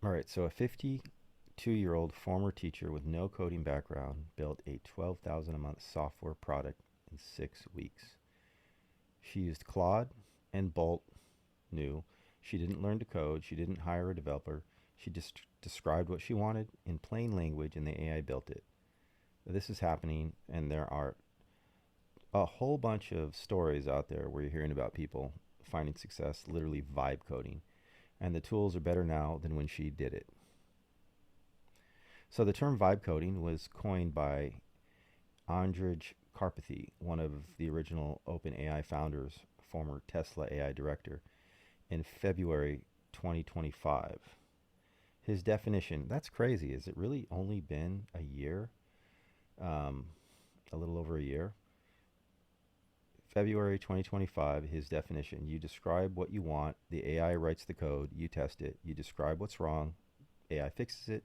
All right, so a 52-year-old former teacher with no coding background built a 12,000 a month software product in 6 weeks. She used Claude and Bolt.new. She didn't learn to code, she didn't hire a developer. She just described what she wanted in plain language and the AI built it. This is happening, and there are a whole bunch of stories out there where you're hearing about people finding success literally vibe coding. And the tools are better now than when she did it. So the term vibe coding was coined by Andrej Karpathy, one of the original OpenAI founders, former Tesla AI director, in February 2025. His definition, that's crazy. Has it really only been a year? Um, a little over a year. February 2025, his definition: you describe what you want, the AI writes the code, you test it, you describe what's wrong, AI fixes it.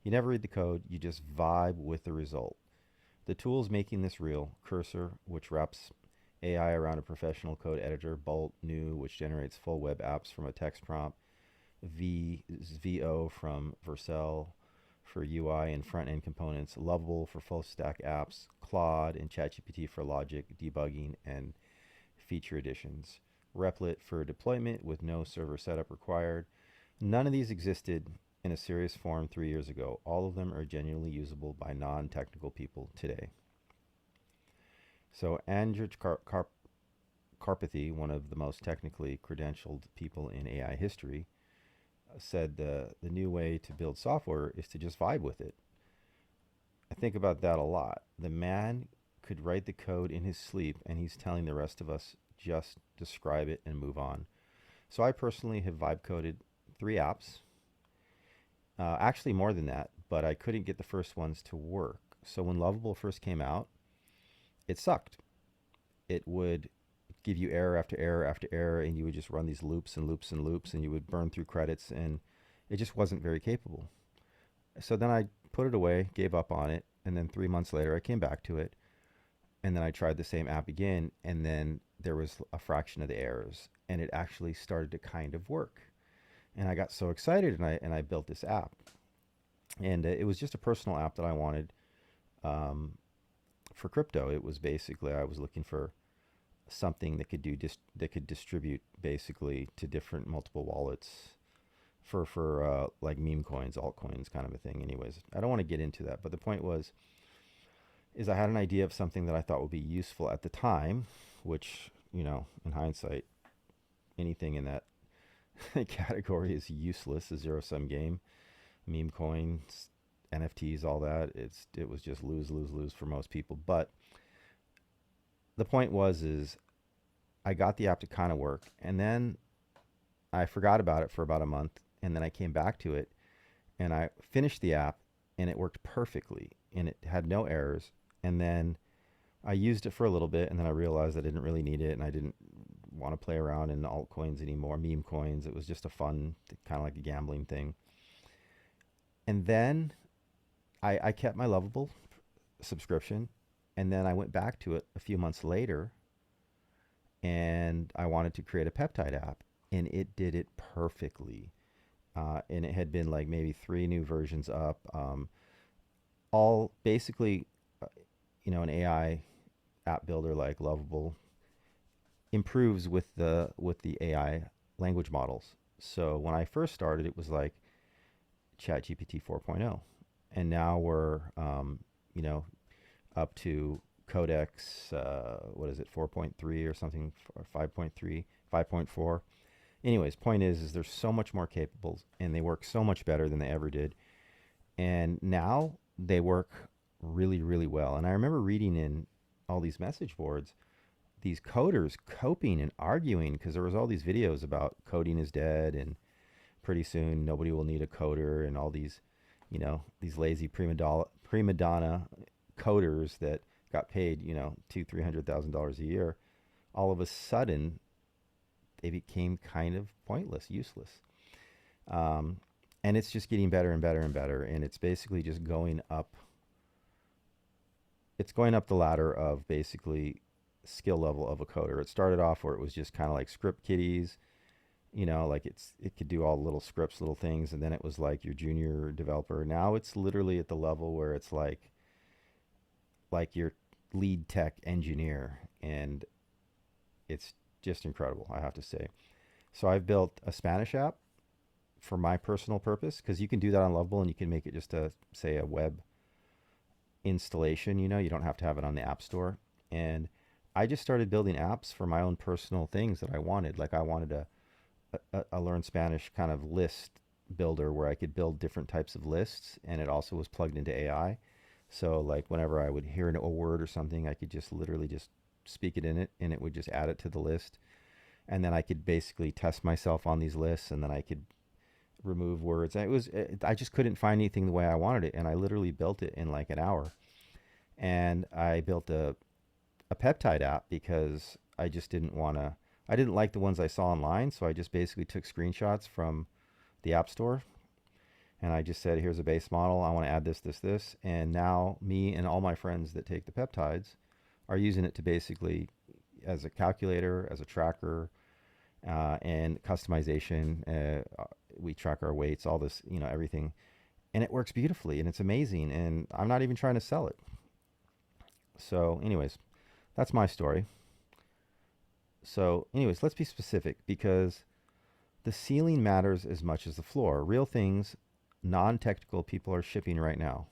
You never read the code, you just vibe with the result. The tools making this real: Cursor, which wraps AI around a professional code editor; Bolt.new, which generates full web apps from a text prompt; VO from Vercel for UI and front end components; Lovable for full stack apps; Claude and ChatGPT for logic, debugging, and feature additions; Replit for deployment with no server setup required. None of these existed in a serious form 3 years ago. All of them are genuinely usable by non technical people today. So, Andrej Karpathy, one of the most technically credentialed people in AI history, said the new way to build software is to just vibe with it. I think about that a lot. The man could write the code in his sleep, and he's telling the rest of us just describe it and move on. So I personally have vibe coded 3 apps, actually more than that, but I couldn't get the first ones to work. So when Lovable first came out, it sucked. It would give you error after error after error, and you would just run these loops and loops and loops, and you would burn through credits, and it just wasn't very capable. So then I put it away, gave up on it, and then 3 months later I came back to it, and then I tried the same app again, and then there was a fraction of the errors, and it actually started to kind of work. And I got so excited, and I built this app, and it was just a personal app that I wanted um, for crypto. It was basically, I was looking for something that could that could distribute basically to different multiple wallets for like meme coins, altcoins, kind of a thing. Anyways, I don't want to get into that, but the point was is I had an idea of something that I thought would be useful at the time, which, in hindsight, anything in that category is useless. A zero sum game, meme coins, NFTs, all that. It was just lose lose lose for most people. But the point is I got the app to kind of work, and then I forgot about it for about a month, and then I came back to it, and I finished the app, and it worked perfectly, and it had no errors. And then I used it for a little bit, and then I realized I didn't really need it, and I didn't want to play around in altcoins anymore, meme coins. It was just a fun, kind of like a gambling thing. And then I kept my Lovable subscription, and then I went back to it a few months later, and I wanted to create a peptide app, and it did it perfectly. And it had been like maybe 3 new versions up, all basically, uh, an AI app builder like Lovable improves with the AI language models. So when I first started, it was like ChatGPT 4.0, and now we're you know up to Codex. What is it, 4.3 or something, or 5.3, 5.4? Anyways, point is there's so much more capable, and they work so much better than they ever did. And now they work really, really well. And I remember reading in all these message boards, these coders coping and arguing because there was all these videos about coding is dead, and pretty soon nobody will need a coder, and all these lazy prima donna coders that got paid, 200,000, $300,000 a year. All of a sudden, they became kind of pointless, useless. Um, and it's just getting better and better and better, and it's basically just going up. It's going up the ladder of basically skill level of a coder. It started off where it was just kind of like script kiddies, Like it could do all little scripts, little things, and then it was like your junior developer. Now it's literally at the level where it's like your lead tech engineer, and it's just incredible, I have to say. So I've built a Spanish app for my personal purpose because you can do that on Lovable and you can make it just a say a web installation. You don't have to have it on the App Store. And I just started building apps for my own personal things that I wanted. Like I wanted a learn Spanish kind of list builder where I could build different types of lists, and it also was plugged into AI. So like whenever I would hear a word or something, I could just literally just speak it in it, and it would just add it to the list. And then I could basically test myself on these lists, and then I could remove words. I just couldn't find anything the way I wanted it, and I literally built it in like an hour. And I built a peptide app because I just didn't want to. I didn't like the ones I saw online, so I just basically took screenshots from the App Store, and I just said, "Here's a base model. I want to add this, this, this." And now me and all my friends that take the peptides are using it to basically as a calculator, as a tracker, and customization. We track our weights, all this, everything, and it works beautifully, and it's amazing. And I'm not even trying to sell it. So, anyways, that's my story. So, anyways, let's be specific because the ceiling matters as much as the floor. Real things, non-technical people are shipping right now.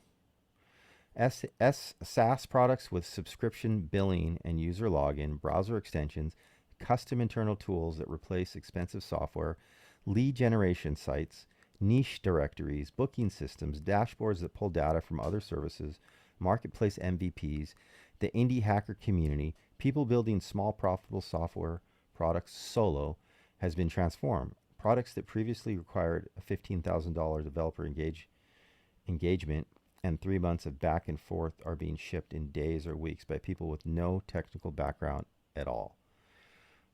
SaaS products with subscription billing and user login, browser extensions, custom internal tools that replace expensive software, lead generation sites, niche directories, booking systems, dashboards that pull data from other services, marketplace MVPs, the indie hacker community, people building small profitable software products solo has been transformed. Products that previously required a $15,000 developer engagement and 3 months of back and forth are being shipped in days or weeks by people with no technical background at all.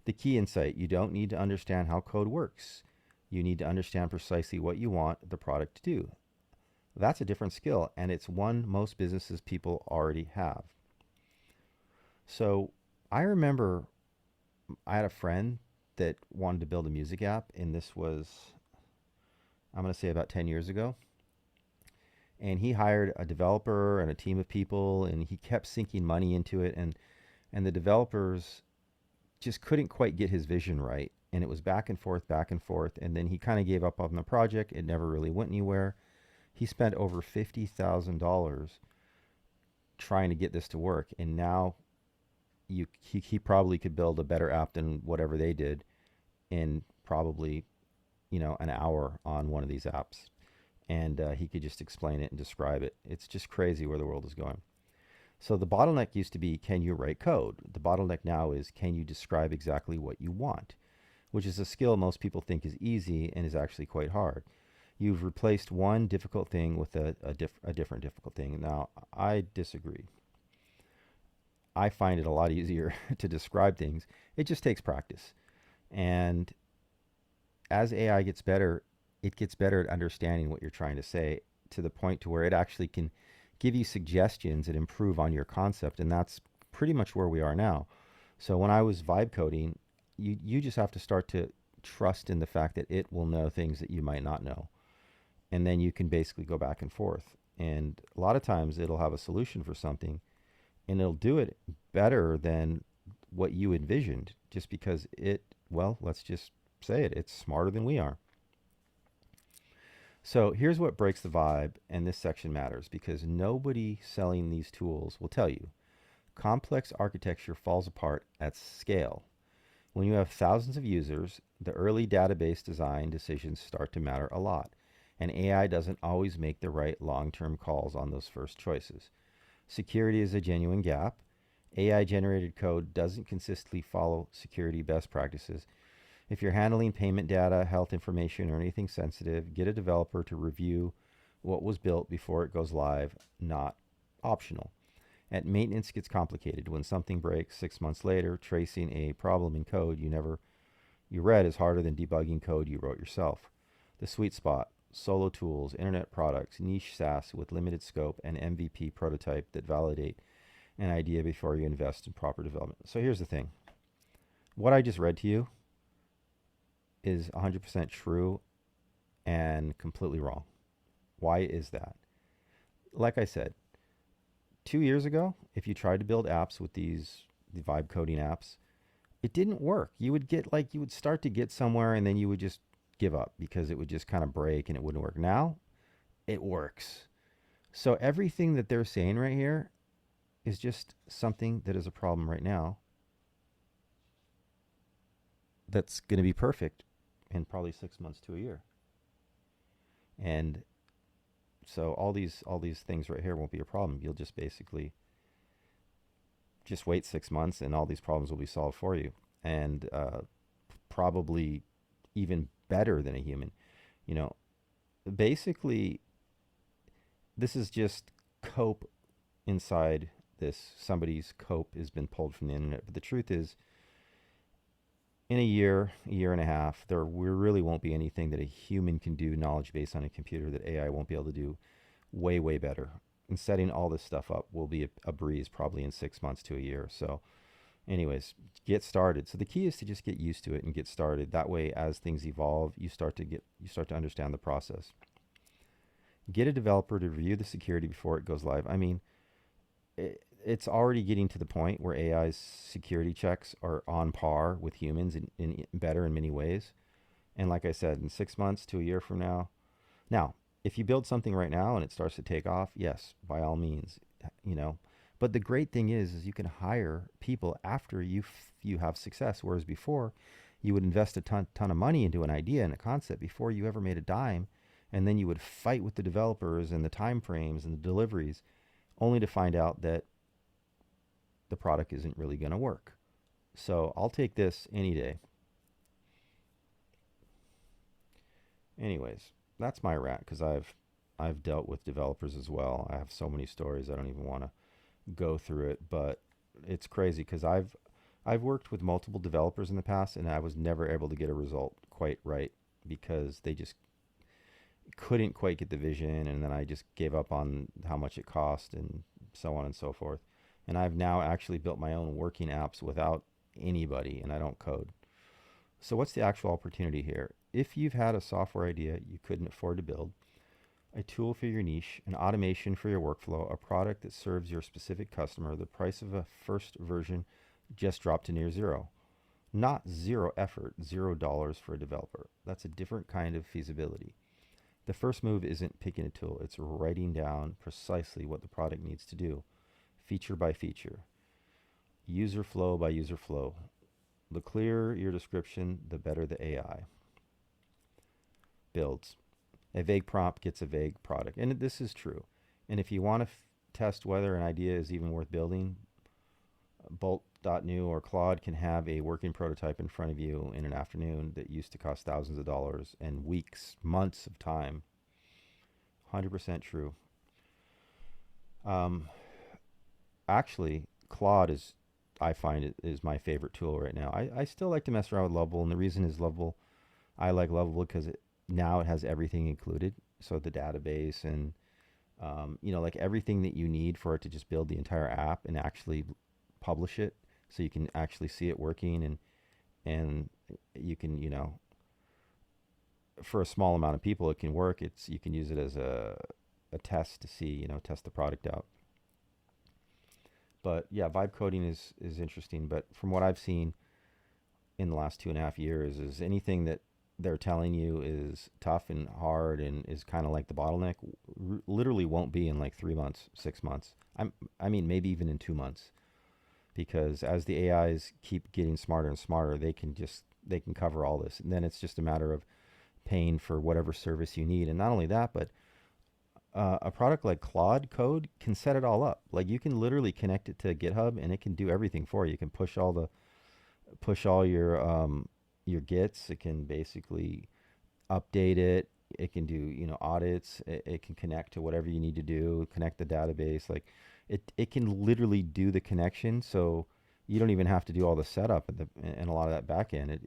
The key insight: you don't need to understand how code works. You need to understand precisely what you want the product to do. That's a different skill, and it's one most businesses people already have. So I remember I had a friend that wanted to build a music app, and this was, I'm going to say, about 10 years ago. And he hired a developer and a team of people, and he kept sinking money into it. And the developers just couldn't quite get his vision right. And it was back and forth, back and forth. And then he kind of gave up on the project. It never really went anywhere. He spent over $50,000 trying to get this to work. And now he probably could build a better app than whatever they did in probably, an hour on one of these apps. And he could just explain it and describe it. It's just crazy where the world is going. So the bottleneck used to be, can you write code? The bottleneck now is, can you describe exactly what you want? Which is a skill most people think is easy and is actually quite hard. You've replaced one difficult thing with a different difficult thing. Now, I disagree. I find it a lot easier to describe things. It just takes practice. And as AI gets better, it gets better at understanding what you're trying to say to the point to where it actually can give you suggestions and improve on your concept. And that's pretty much where we are now. So when I was vibe coding, you just have to start to trust in the fact that it will know things that you might not know. And then you can basically go back and forth. And a lot of times it'll have a solution for something, and it'll do it better than what you envisioned just because let's just say it's smarter than we are. So here's what breaks the vibe, and this section matters because nobody selling these tools will tell you. Complex architecture falls apart at scale. When you have thousands of users, the early database design decisions start to matter a lot, and AI doesn't always make the right long-term calls on those first choices. Security is a genuine gap. AI-generated code doesn't consistently follow security best practices. If you're handling payment data, health information, or anything sensitive, get a developer to review what was built before it goes live, not optional. And maintenance gets complicated. When something breaks 6 months later, tracing a problem in code you read is harder than debugging code you wrote yourself. The sweet spot: solo tools, internet products, niche SaaS with limited scope, and MVP prototype that validate an idea before you invest in proper development. So here's the thing. What I just read to you is 100% true and completely wrong. Why is that? Like I said, 2 years ago, if you tried to build apps with the vibe coding apps, it didn't work. You would get like, you would start to get somewhere and then you would just give up because it would just kind of break and it wouldn't work. Now it works. So everything that they're saying right here is just something that is a problem right now that's going to be perfect in probably 6 months to a year. And so all these things right here won't be a problem. You'll just basically just wait 6 months and all these problems will be solved for you. And probably even better than a human. You know, basically, this is just cope inside this. Somebody's cope has been pulled from the internet. But the truth is, in a year and a half, there really won't be anything that a human can do knowledge based on a computer that AI won't be able to do way, way better. And setting all this stuff up will be a breeze probably in 6 months to a year. So anyways, get started. So the key is to just get used to it and get started. That way, as things evolve, you start to understand the process. Get a developer to review the security before it goes live. I mean, it's already getting to the point where AI's security checks are on par with humans in better in many ways. And like I said, in 6 months to a year from now, if you build something right now and it starts to take off, yes, by all means, you know. But the great thing is you can hire people after you have success, whereas before you would invest a ton of money into an idea and a concept before you ever made a dime, and then you would fight with the developers and the time frames and the deliveries, only to find out that the product isn't really going to work. So I'll take this any day. Anyways, that's my rant because I've dealt with developers as well. I have so many stories I don't even want to go through it, but it's crazy because I've worked with multiple developers in the past and I was never able to get a result quite right because they just couldn't quite get the vision, and then I just gave up on how much it cost and so on and so forth. And I've now actually built my own working apps without anybody, and I don't code. So what's the actual opportunity here? If you've had a software idea you couldn't afford to build, a tool for your niche, an automation for your workflow, a product that serves your specific customer, the price of a first version just dropped to near zero. Not zero effort, $0 for a developer. That's a different kind of feasibility. The first move isn't picking a tool, it's writing down precisely what the product needs to do, feature by feature, user flow by user flow. The clearer your description, the better the AI builds. A vague prompt gets a vague product. And this is true. And if you want to test whether an idea is even worth building, Bolt.new or Claude can have a working prototype in front of you in an afternoon that used to cost thousands of dollars and weeks, months of time. 100% true. Actually, Claude is, I find it is my favorite tool right now. I still like to mess around with Lovable, and the reason is Lovable, I like Lovable because now it has everything included. So the database and, like everything that you need for it to just build the entire app and actually publish it so you can actually see it working, and you can, for a small amount of people it can work. You can use it as a test to see, test the product out. But yeah, vibe coding is interesting. But from what I've seen in the last 2.5 years, is anything that they're telling you is tough and hard and is kind of like the bottleneck, literally won't be in like 3 months, 6 months. I mean, maybe even in 2 months, because as the AIs keep getting smarter and smarter, they can cover all this, and then it's just a matter of paying for whatever service you need. And not only that, but a product like Claude Code can set it all up. Like you can literally connect it to GitHub, and it can do everything for you. You can push all your gits. It can basically update it. It can do audits. It can connect to whatever you need to do. Connect the database. Like it can literally do the connection. So you don't even have to do all the setup and a lot of that back end.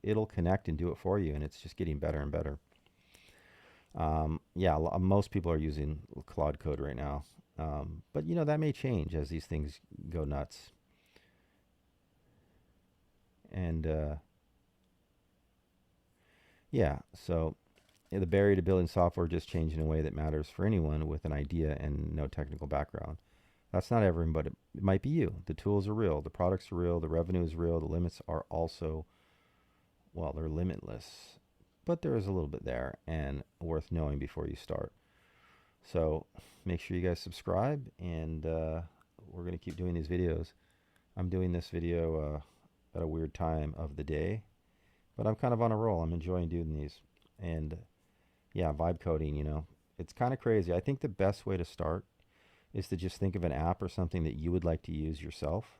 It'll connect and do it for you, and it's just getting better and better. Yeah, most people are using Claude Code right now, but that may change as these things go nuts. And Yeah, so the barrier to building software just changed in a way that matters for anyone with an idea and no technical background. That's not everyone, but it might be you. The tools are real, the products are real, the revenue is real, the limits are also, well, they're limitless, but there is a little bit there and worth knowing before you start. So make sure you guys subscribe, and we're going to keep doing these videos. I'm doing this video at a weird time of the day, but I'm kind of on a roll. I'm enjoying doing these. And yeah, vibe coding, it's kind of crazy. I think the best way to start is to just think of an app or something that you would like to use yourself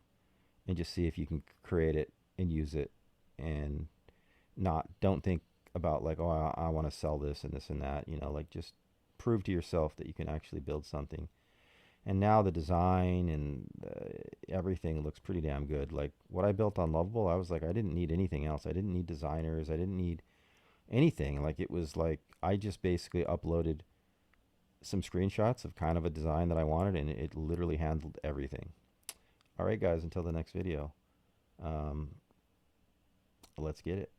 and just see if you can create it and use it, and don't think about like, oh, I want to sell this and this and that, like just prove to yourself that you can actually build something. And now the design and everything looks pretty damn good. Like what I built on Lovable, I was like, I didn't need anything else. I didn't need designers. I didn't need anything. Like it was like I just basically uploaded some screenshots of kind of a design that I wanted, and it literally handled everything. All right, guys, until the next video, let's get it.